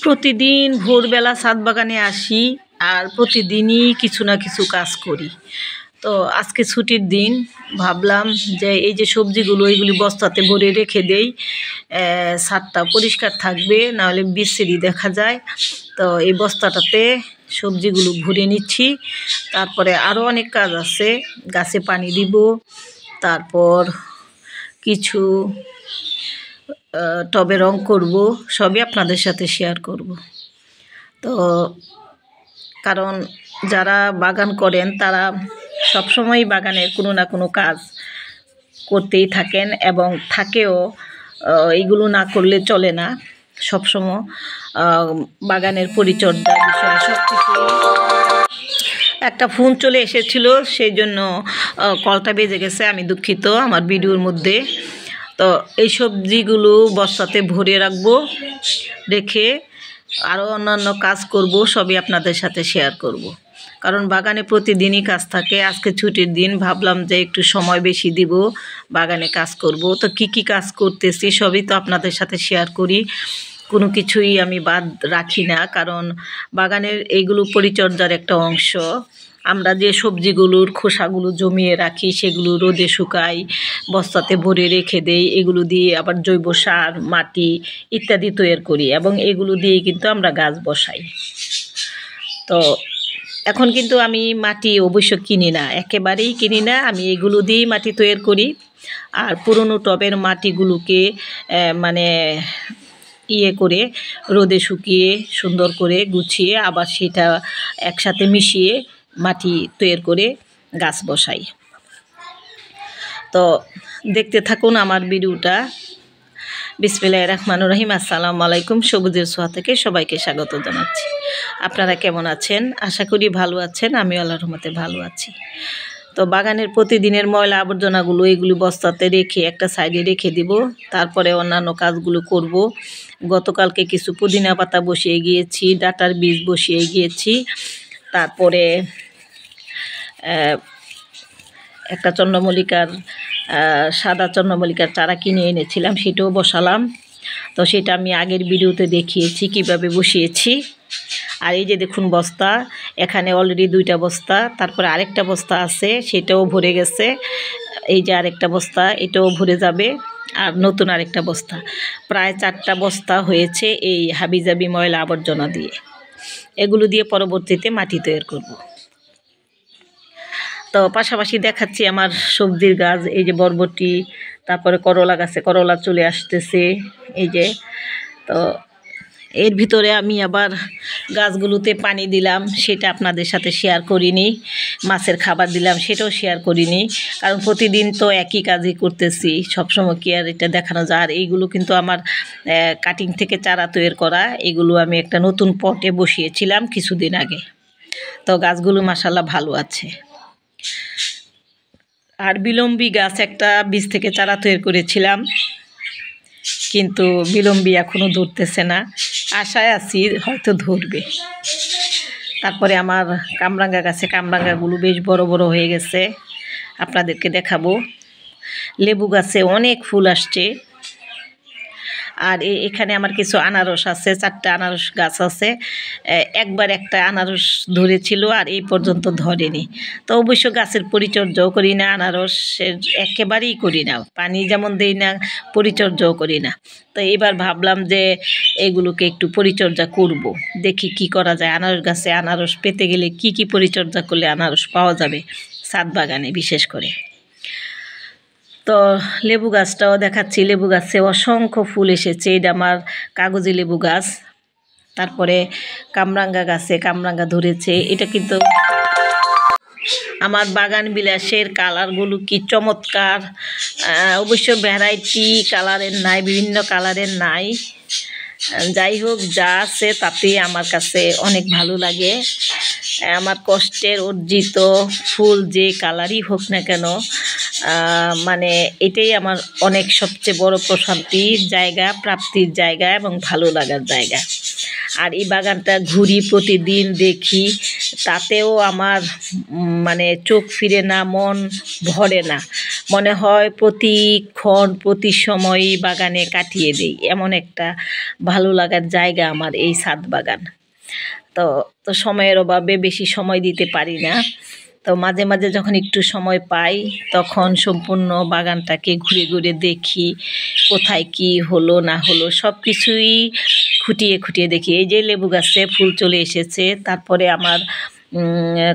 প্রতিদিন ভোরবেলা ছাদ বাগানে আসি আর প্রতিদিনই কিছু না কিছু কাজ করি। তো আজকে ছুটির দিন, ভাবলাম যে এই যে সবজিগুলো এইগুলি বস্তাতে ভরে রেখে দেই, ছাদটা পরিষ্কার থাকবে, নাহলে বিশ্রী দেখা যায়। তো এই বস্তাটাতে সবজিগুলো ভরে নিচ্ছি। তারপরে আরও অনেক কাজ আছে, গাছে পানি দিব, তারপর কিছু টবে রং করব, সবই আপনাদের সাথে শেয়ার করব। তো কারণ যারা বাগান করেন তারা সবসময় বাগানের কোনো না কোনো কাজ করতেই থাকেন এবং থাকেও। এইগুলো না করলে চলে না। সবসময় বাগানের পরিচর্যা বিষয়ে সব কিছু। একটা ফোন চলে এসেছিল, সেই জন্য কলটা বেজে গেছে, আমি দুঃখিত আমার ভিডিওর মধ্যে। তো এই সবজিগুলো বস্তাতে ভরে রাখবো, রেখে আরও অন্যান্য কাজ করব, সবই আপনাদের সাথে শেয়ার করব। কারণ বাগানে প্রতিদিনই কাজ থাকে। আজকে ছুটির দিন, ভাবলাম যে একটু সময় বেশি দিব, বাগানে কাজ করব। তো কি কি কাজ করতেছি সবই তো আপনাদের সাথে শেয়ার করি, কোনো কিছুই আমি বাদ রাখি না। কারণ বাগানের এইগুলো পরিচর্যার একটা অংশ। আমরা যে সবজিগুলোর খোসাগুলো জমিয়ে রাখি, সেগুলো রোদে শুকাই, বস্তাতে ভরে রেখে দেই। এগুলো দিয়ে আবার জৈব সার, মাটি ইত্যাদি তৈরি করি এবং এগুলো দিয়েই কিন্তু আমরা গাছ বসাই। তো এখন কিন্তু আমি মাটি অবশ্য কিনি না, একেবারেই কিনি না। আমি এগুলো দিয়েই মাটি তৈরি করি। আর পুরনো টবের মাটিগুলোকে মানে করে রোদে শুকিয়ে সুন্দর করে গুছিয়ে আবার সেটা একসাথে মিশিয়ে মাটি তৈরি করে গাছ বসাই। তো দেখতে থাকুন আমার ভিডিওটা। বিসমিল্লাহির রহমানির রহিম। আসসালামু আলাইকুম। সবুজের ছোঁয়া থেকে সবাইকে স্বাগত জানাচ্ছি। আপনারা কেমন আছেন? আশা করি ভালো আছেন। আমিও আল্লাহর রহমতে ভালো আছি। তো বাগানের প্রতিদিনের ময়লা আবর্জনাগুলো এগুলি বস্তাতে রেখে একটা সাইডে রেখে দিব, তারপরে অন্যান্য কাজগুলো করব। গতকালকে কিছু পুদিনা পাতা বসিয়ে গিয়েছি, ডাঁটার বীজ বসিয়ে গিয়েছি। তারপরে একটা চন্দ্রমল্লিকার সাদা চন্দ্রমল্লিকার চারা কিনে এনেছিলাম, সেটাও বসালাম। তো সেটা আমি আগের ভিডিওতে দেখিয়েছি কিভাবে বসিয়েছি। আর এই যে দেখুন বস্তা, এখানে অলরেডি 2টা বস্তা, তারপরে আরেকটা বস্তা আছে, সেটাও ভরে গেছে। এই যে আরেকটা বস্তা, এটাও ভরে যাবে। আর নতুন আরেকটা বস্তা, প্রায় 4টা বস্তা হয়েছে এই হাবিজাবি ময়লা আবর্জনা দিয়ে। এগুলো দিয়ে পরবর্তীতে মাটি তৈরি করব। তো পাশাপাশি দেখাচ্ছি আমার সবজির গাছ। এই যে বরবটি, তারপরে করলা গাছে করলা চলে আসতেছে এই যে। তো এর ভিতরে আমি আবার গাছগুলোতে পানি দিলাম, সেটা আপনাদের সাথে শেয়ার করিনি। মাছের খাবার দিলাম, সেটাও শেয়ার করিনি। কারণ প্রতিদিন তো একই কাজই করতেছি, সবসময় কি আর এটা দেখানো যায়? আর এইগুলো কিন্তু আমার কাটিং থেকে চারা তৈরি করা। এগুলো আমি একটা নতুন পটে বসিয়েছিলাম কিছুদিন আগে। তো গাছগুলো মাশাআল্লাহ ভালো আছে। আর বিলম্বী গাছ একটা বীজ থেকে চারা তৈরি করেছিলাম, কিন্তু বিলম্বী এখনও ধরতেছে না। আশায় আছি হয়তো ধরবে। তারপরে আমার কামরাঙ্গা গাছে কামরাঙ্গাগুলো বেশ বড় বড় হয়ে গেছে, আপনাদেরকে দেখাবো। লেবু গাছে অনেক ফুল আসছে। আর এখানে আমার কিছু আনারস আছে, 4টা আনারস গাছ আছে। একবার একটা আনারস ধরেছিল, আর এই পর্যন্ত ধরেনি। তো অবশ্য গাছের পরিচর্যাও করি না, আনারসের একেবারেই করি না। পানি যেমন দেই না, পরিচর্যাও করি না। তো এবার ভাবলাম যে এগুলোকে একটু পরিচর্যা করব, দেখি কি করা যায়। আনারস গাছে আনারস পেতে গেলে কি কি পরিচর্যা করলে আনারস পাওয়া যাবে ছাদ বাগানে বিশেষ করে। তো লেবু গাছটাও দেখাচ্ছি। লেবু গাছে অসংখ্য ফুল এসেছে, এটা আমার কাগজি লেবু গাছ। তারপরে কামরাঙ্গা গাছে কামরাঙ্গা ধরেছে। এটা কিন্তু আমার বাগান বিলাসের কালারগুলো কি চমৎকার। অবশ্য ভ্যারাইটি কালারের নাই, বিভিন্ন কালারের নাই। যাই হোক, যা আছে তাতেই আমার কাছে অনেক ভালো লাগে। আমার কষ্টের অর্জিত ফুল যে কালারই হোক না কেন, মানে এটাই আমার অনেক সবচেয়ে বড় প্রশান্তির জায়গা, প্রাপ্তির জায়গা এবং ভালো লাগার জায়গা। আর এই বাগানটা ঘুরি, প্রতিদিন দেখি, তাতেও আমার মানে চোখ ফিরে না, মন ভরে না। মনে হয় প্রতিক্ষণ প্রতি সময়ই বাগানে কাটিয়ে দিই, এমন একটা ভালো লাগার জায়গা আমার এই ছাদ বাগান। তো তো সময়ের অভাবে বেশি সময় দিতে পারি না। তো মাঝে মাঝে যখন একটু সময় পাই তখন সম্পূর্ণ বাগানটাকে ঘুরে ঘুরে দেখি, কোথায় কি হলো না হলো সব কিছুই খুঁটিয়ে খুঁটিয়ে দেখি। এই যে লেবু গাছে ফুল চলে এসেছে, তারপরে আমার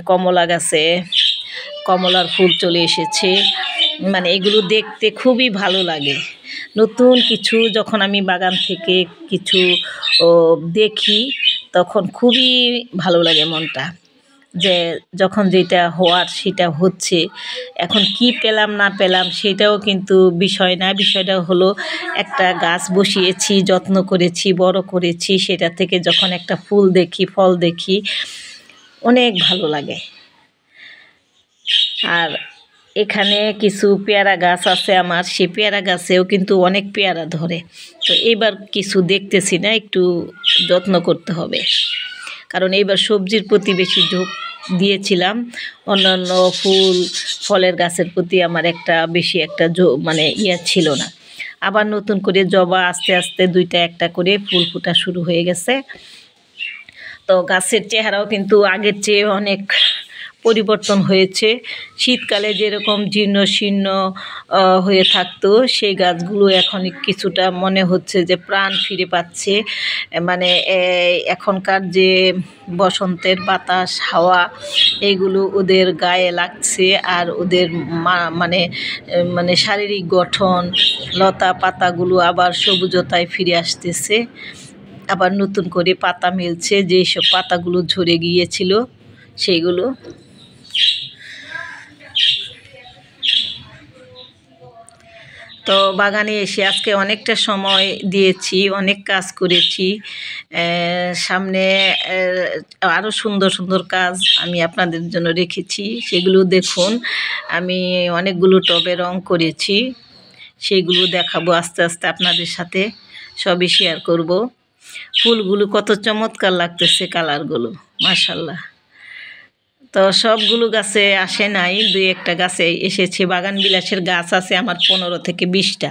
কমলা গাছে কমলার ফুল চলে এসেছে। মানে এগুলো দেখতে খুবই ভালো লাগে। নতুন কিছু যখন আমি বাগান থেকে কিছু দেখি তখন খুবই ভালো লাগে মনটা, যে যখন যেটা হওয়ার সেটা হচ্ছে। এখন কি পেলাম না পেলাম সেটাও কিন্তু বিষয় না, বিষয়টা হলো একটা গাছ বসিয়েছি, যত্ন করেছি, বড় করেছি, সেটা থেকে যখন একটা ফুল দেখি, ফল দেখি, অনেক ভালো লাগে। আর এখানে কিছু পেয়ারা গাছ আছে আমার, সেই পেয়ারা গাছেও কিন্তু অনেক পেয়ারা ধরে। তো এইবার কিছু দেখতেছি না, একটু যত্ন করতে হবে, কারণ এইবার সবজির প্রতি বেশি ঝোঁক দিয়েছিলাম। অন্যান্য ফুল ফলের গাছের প্রতি আমার একটা বেশি একটা মানে ছিল না। আবার নতুন করে জবা আস্তে আস্তে দুইটা একটা করে ফুল ফোটা শুরু হয়ে গেছে। তো গাছের চেহারাও কিন্তু আগের চেয়ে অনেক পরিবর্তন হয়েছে। শীতকালে যেরকম জীর্ণ শীর্ণ হয়ে থাকতো, সেই গাছগুলো এখন কিছুটা মনে হচ্ছে যে প্রাণ ফিরে পাচ্ছে। মানে এখনকার যে বসন্তের বাতাস, হাওয়া, এইগুলো ওদের গায়ে লাগছে, আর ওদের মানে মানে শারীরিক গঠন, লতা পাতাগুলো আবার সবুজতায় ফিরে আসতেছে, আবার নতুন করে পাতা মিলছে, যেসব পাতাগুলো ঝরে গিয়েছিল সেইগুলো। তো বাগানে এসে আজকে অনেকটা সময় দিয়েছি, অনেক কাজ করেছি। সামনে আরও সুন্দর সুন্দর কাজ আমি আপনাদের জন্য রেখেছি, সেগুলো দেখুন। আমি অনেকগুলো টবে রং করেছি, সেইগুলো দেখাবো আস্তে আস্তে আপনাদের সাথে, সবই শেয়ার করব। ফুলগুলো কত চমৎকার লাগতেছে, কালারগুলো মাশাআল্লাহ। তো সবগুলো গাছে আসে নাই, দুই একটা গাছে এসেছে। বাগান বিলাসের গাছ আছে আমার 15 থেকে 20টা।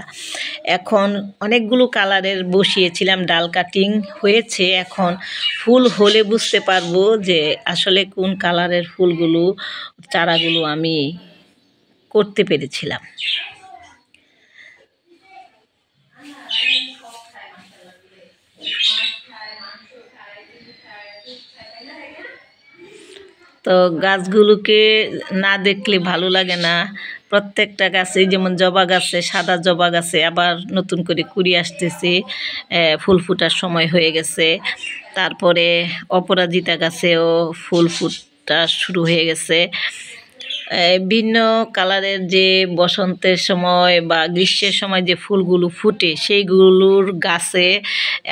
এখন অনেকগুলো কালারের বসিয়েছিলাম, ডাল কাটিং হয়েছে। এখন ফুল হলে বুঝতে পারবো যে আসলে কোন কালারের ফুলগুলো, চারাগুলো আমি করতে পেরেছিলাম। তো গাছগুলোকে না দেখলে ভালো লাগে না। প্রত্যেকটা গাছে, যেমন জবা গাছে, সাদা জবা গাছে আবার নতুন করে কুড়ি আসতেছে, ফুল ফুটার সময় হয়ে গেছে। তারপরে অপরাজিতা গাছেও ফুল ফুটা শুরু হয়ে গেছে। ভিন্ন কালারের যে বসন্তের সময় বা গ্রীষ্মের সময় যে ফুলগুলো ফুটে, সেইগুলোর গাছে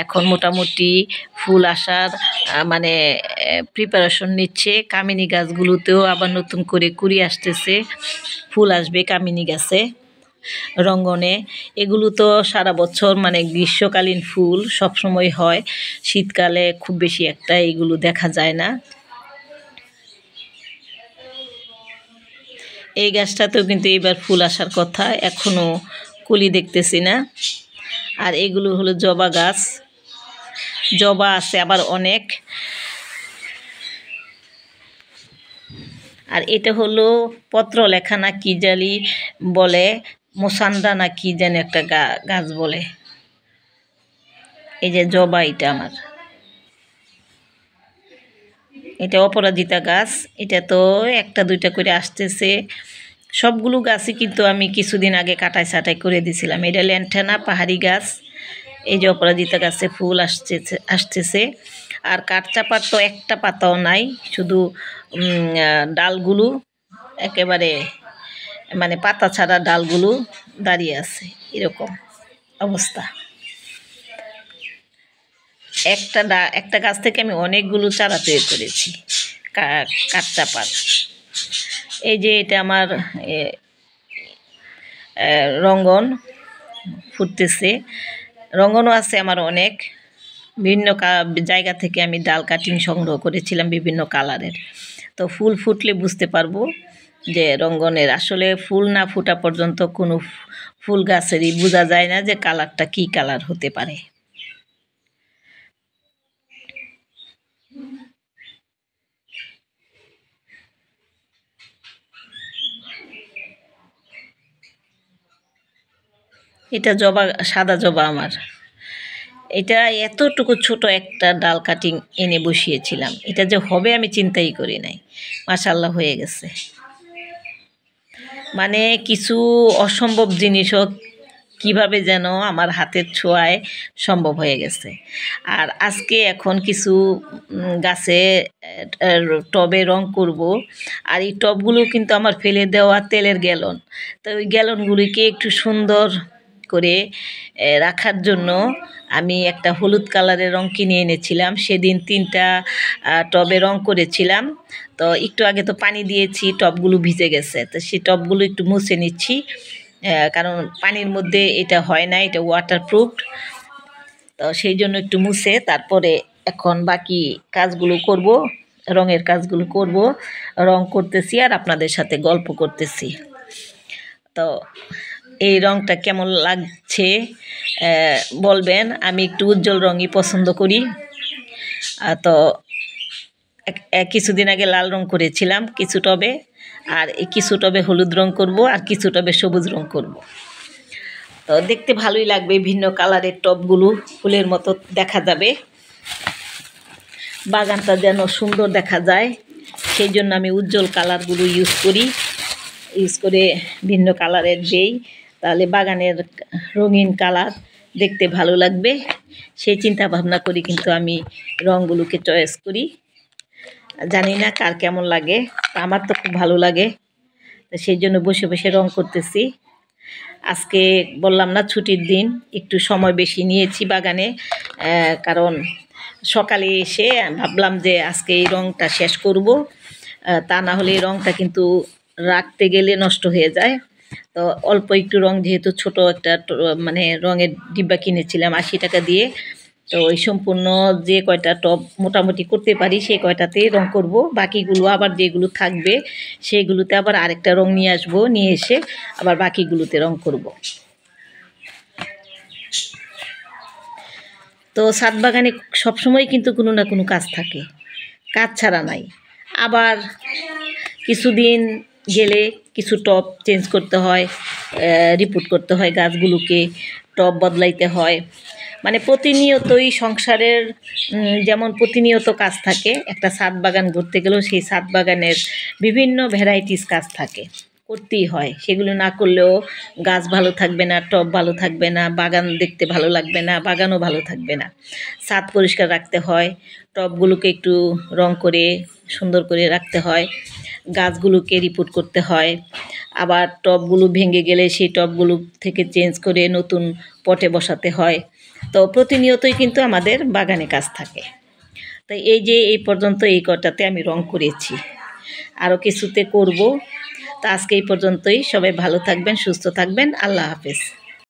এখন মোটামুটি ফুল আসার মানে প্রিপারেশন নিচ্ছে। কামিনী গাছগুলোতেও আবার নতুন করে কুড়ি আসতেছে, ফুল আসবে কামিনী গাছে, রঙ্গনে। এগুলো তো সারা বছর, মানে গ্রীষ্মকালীন ফুল সবসময় হয়, শীতকালে খুব বেশি একটা এগুলো দেখা যায় না। এই গাছটাতেও কিন্তু এবার ফুল আসার কথা, এখনও কলি দেখতেছি না। আর এগুলো হলো জবা গাছ, জবা আছে আবার অনেক। আর এটা হলো পত্রলেখা না কি জানি বলে, মোসান্দা না কি জানি একটা গাছ বলে। এই যে জবা, এটা আমার, এটা অপরাজিতা গাছ। এটা তো একটা দুইটা করে আসতেছে। সবগুলো গাছই কিন্তু আমি কিছুদিন আগে কাটাই ছাটাই করে দিয়েছিলাম। এটা ল্যান্টানা পাহাড়ি গাছ। এই যে অপরাজিতা গাছে ফুল আসতেছে। আর কাঠচাপার তো একটা পাতাও নাই, শুধু ডালগুলো একেবারে, মানে পাতা ছাড়া ডালগুলো দাঁড়িয়ে আছে, এরকম অবস্থা। একটা গাছ থেকে আমি অনেকগুলো চারা তৈরি করেছি কাঠচাপার। এই যে এটা আমার রঙ্গন ফুটতেছে, রঙ্গনও আছে আমার অনেক। বিভিন্ন জায়গা থেকে আমি ডাল কাটিং সংগ্রহ করেছিলাম বিভিন্ন কালারের। তো ফুল ফুটলে বুঝতে পারবো যে রঙ্গনের, আসলে ফুল না ফোটা পর্যন্ত কোনো ফুল গাছেরই বোঝা যায় না যে কালারটা কী কালার হতে পারে। এটা জবা, সাদা জবা আমার। এটা এতটুকু ছোট একটা ডাল কাটিং এনে বসিয়েছিলাম, এটা যে হবে আমি চিন্তাই করি নাই। মাশাআল্লাহ হয়ে গেছে। মানে কিছু অসম্ভব জিনিসও কিভাবে যেন আমার হাতের ছোঁয়ায় সম্ভব হয়ে গেছে। আর আজকে এখন কিছু গাছে টবে রং করব। আর এই টবগুলো কিন্তু আমার ফেলে দেওয়া তেলের গ্যালন। তো ওই গ্যালনগুলিকে একটু সুন্দর করে রাখার জন্য আমি একটা হলুদ কালারের রং কিনে এনেছিলাম। সেদিন 3টা টবে রং করেছিলাম। তো একটু আগে তো পানি দিয়েছি, টবগুলো ভিজে গেছে। তো সেই টবগুলো একটু মুছে নিচ্ছি, কারণ পানির মধ্যে এটা হয় না, এটা ওয়াটারপ্রুফ। তো সেই জন্য একটু মুছে তারপরে এখন বাকি কাজগুলো করব, রঙের কাজগুলো করব। রং করতেছি আর আপনাদের সাথে গল্প করতেছি। তো এই রংটা কেমন লাগছে বলবেন। আমি একটু উজ্জ্বল রঙই পছন্দ করি। তো কিছুদিন আগে লাল রং করেছিলাম কিছু টবে, আর কিছু টবে হলুদ রং করব, আর কিছু টবে সবুজ রং করব। তো দেখতে ভালোই লাগবে, ভিন্ন কালারের টবগুলো ফুলের মতো দেখা যাবে, বাগানটা যেন সুন্দর দেখা যায়। সেই জন্য আমি উজ্জ্বল কালারগুলো ইউজ করে ভিন্ন কালারের দেই, তাহলে বাগানের রঙিন কালার দেখতে ভালো লাগবে। সেই চিন্তা ভাবনা করি কিন্তু আমি রঙগুলোকে চয়েস করি। জানি না কার কেমন লাগে, আমার তো খুব ভালো লাগে। তো সেই জন্য বসে বসে রং করতেছি। আজকে বললাম না ছুটির দিন, একটু সময় বেশি নিয়েছি বাগানে, কারণ সকালে এসে ভাবলাম যে আজকে এই রংটা শেষ করব, তা না হলে এই রংটা কিন্তু রাখতে গেলে নষ্ট হয়ে যায়। তো অল্প একটু রং, যেহেতু ছোট একটা মানে রঙের ডিব্বা কিনেছিলাম 80 টাকা দিয়ে, তো ওই সম্পূর্ণ যে কয়টা টব মোটামুটি করতে পারি সেই কয়টাতেই রং করব। বাকিগুলো আবার যেগুলো থাকবে সেইগুলোতে আবার আরেকটা রং নিয়ে আসবো, নিয়ে এসে আবার বাকিগুলোতে রং করব। তো ছাদ বাগানে সবসময় কিন্তু কোনো না কোনো কাজ থাকে, কাজ ছাড়া নাই। আবার কিছুদিন গেলে কিছু টব চেঞ্জ করতে হয়, রিপোর্ট করতে হয় গাছগুলোকে, টব বদলাইতে হয়। মানে প্রতিনিয়তই সংসারের যেমন প্রতিনিয়ত কাজ থাকে, একটা ছাদ বাগান করতে গেলেও সেই ছাদ বাগানের বিভিন্ন ভ্যারাইটিস কাজ থাকে, করতেই হয়। সেগুলো না করলেও গাছ ভালো থাকবে না, টব ভালো থাকবে না, বাগান দেখতে ভালো লাগবে না, বাগানও ভালো থাকবে না। ছাদ পরিষ্কার রাখতে হয়, টবগুলোকে একটু রং করে সুন্দর করে রাখতে হয়, গাছগুলোকে রিপোর্ট করতে হয়। আবার টবগুলো ভেঙে গেলে সেই টবগুলো থেকে চেঞ্জ করে নতুন পটে বসাতে হয়। তো প্রতিনিয়তই কিন্তু আমাদের বাগানে কাজ থাকে। তো এই যে এই পর্যন্ত এই কটাতে আমি রং করেছি, আরও কিছুতে করব। তো আজকে এই পর্যন্তই। সবাই ভালো থাকবেন, সুস্থ থাকবেন। আল্লাহ হাফেজ।